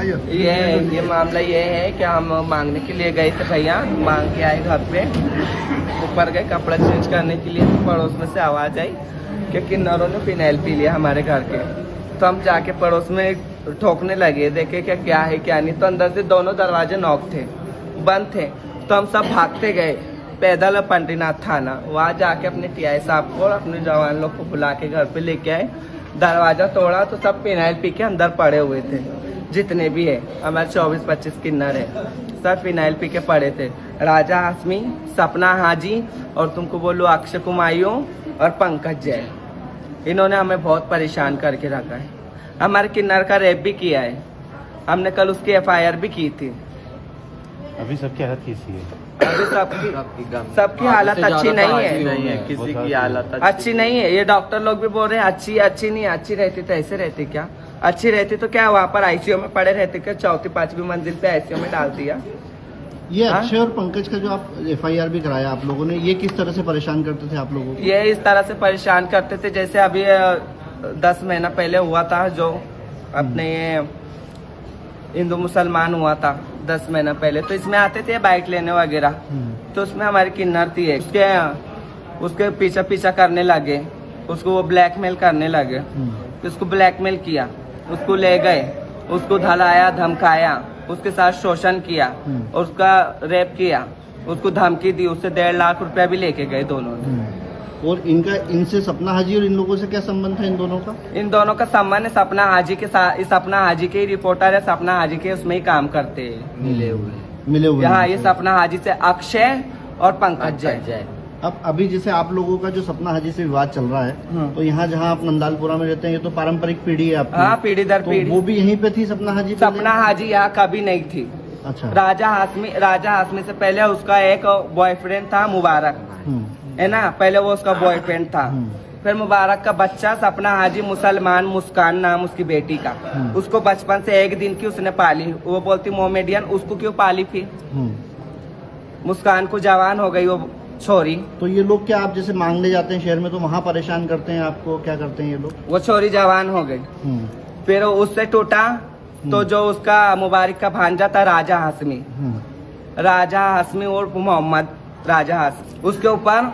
ये मामला ये है कि हम मांगने के लिए गए थे भैया, मांग के आए घर पे, ऊपर गए कपड़ा चेंज करने के लिए, तो पड़ोस में से आवाज़ आई कि किन्नरों ने फिनाइल पी लिया हमारे घर के। तो हम जाके पड़ोस में ठोकने लगे, देखे क्या है क्या नहीं। तो अंदर से दोनों दरवाजे नॉक थे, बंद थे। तो हम सब भागते गए पैदल पंडरीनाथ थाना, वहाँ जाके अपने टीआई साहब को और अपने जवान लोग को बुला के घर पे लेके आए। दरवाजा तोड़ा तो सब फिनाइल पी के अंदर पड़े हुए थे, जितने भी है हमारे 24-25 किन्नर है, सब फिनाइल पी के पड़े थे। राजा हाशमी, सपना हाजी और तुमको बोलो अक्षय कुमायूं और पंकज जय, इन्होंने हमें बहुत परेशान करके रखा है। हमारे किन्नर का रेप भी किया है, हमने कल उसकी FIR भी की थी। अभी सबकी हालत कैसी है? अभी सबकी हालत अच्छी नहीं है, किसी की हालत अच्छी नहीं है। ये डॉक्टर लोग भी बोल रहे हैं अच्छी नहीं। अच्छी रहती तो ऐसे रहती क्या? अच्छी रहती तो क्या वहाँ पर ICU में पड़े रहते क्या? 4th-5वीं मंजिल पे ICU में डाल दिया। ये अक्षय और पंकज का जो आप FIR भी कराया आप लोगों ने, ये किस तरह से परेशान करते थे आप लोगों को? ये इस तरह से परेशान करते थे जैसे अभी 10 महीना पहले हुआ था, जो अपने ये हिंदू मुसलमान हुआ था 10 महीना पहले। तो इसमें आते थे बाइक लेने वगैरह, तो उसमें हमारी किन्नर थी, उसके पीछा करने लगे, उसको वो ब्लैकमेल करने लगे। उसको ब्लैकमेल किया, उसको ले गए, उसको धलाया धमकाया, उसके साथ शोषण किया, उसका रेप किया, उसको धमकी दी, उससे 1.5 लाख रुपया भी लेके गए दोनों ने। और इनसे सपना हाजी और इन लोगों से क्या संबंध है इन दोनों का? इन दोनों का संबंध है सपना हाजी के साथ। सपना हाजी के ही रिपोर्टर है, सपना हाजी के उसमें ही काम करते हैं, मिले हुए यहाँ ये सपना हाजी से अक्षय और पंकज जय। अब अभी जैसे आप लोगों का जो सपना हाजी से विवाद चल रहा है, तो यहाँ जहाँ आप नंदालपुरा में रहते हैं, ये तो पारंपरिक पीढ़ी है आपकी। हाँ, पीढ़ी दर तो पीढ़ी। वो भी यहीं पे थी सपना हाजी? सपना हाजी यहाँ कभी नहीं थी। अच्छा। राजा हाशमी से पहले उसका एक बॉयफ्रेंड था मुबारक, है ना, पहले वो उसका बॉयफ्रेंड था। फिर मुबारक का बच्चा सपना हाजी मुसलमान, मुस्कान नाम उसकी बेटी का, उसको बचपन से 1 दिन की उसने पाली। वो बोलती मोमेडियन, उसको क्यों पाली? फिर मुस्कान को जवान हो गई वो छोरी। तो ये लोग क्या, आप जैसे मांगने जाते हैं शहर में तो वहाँ परेशान करते हैं आपको? क्या करते हैं ये लोग? वो छोरी जवान हो गई, फिर उससे टूटा तो जो उसका मुबारक का भांजा था राजा हाशमी और मोहम्मद राजा हाशमी, उसके ऊपर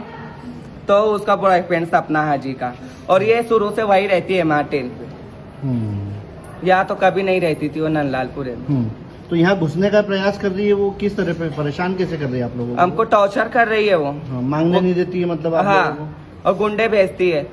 तो उसका बॉयफ्रेंड सपना हाजी का। और ये शुरू से वही रहती है मार्टिन पे, यहाँ तो कभी नहीं रहती थी वो नंदलालपुर में। तो यहाँ घुसने का प्रयास कर रही है वो, किस तरह पे परेशान कैसे कर रही है आप लोगों को? हमको टॉर्चर कर रही है वो। मांगने नहीं देती है मतलब आप लोगों को? और गुंडे भेजती है।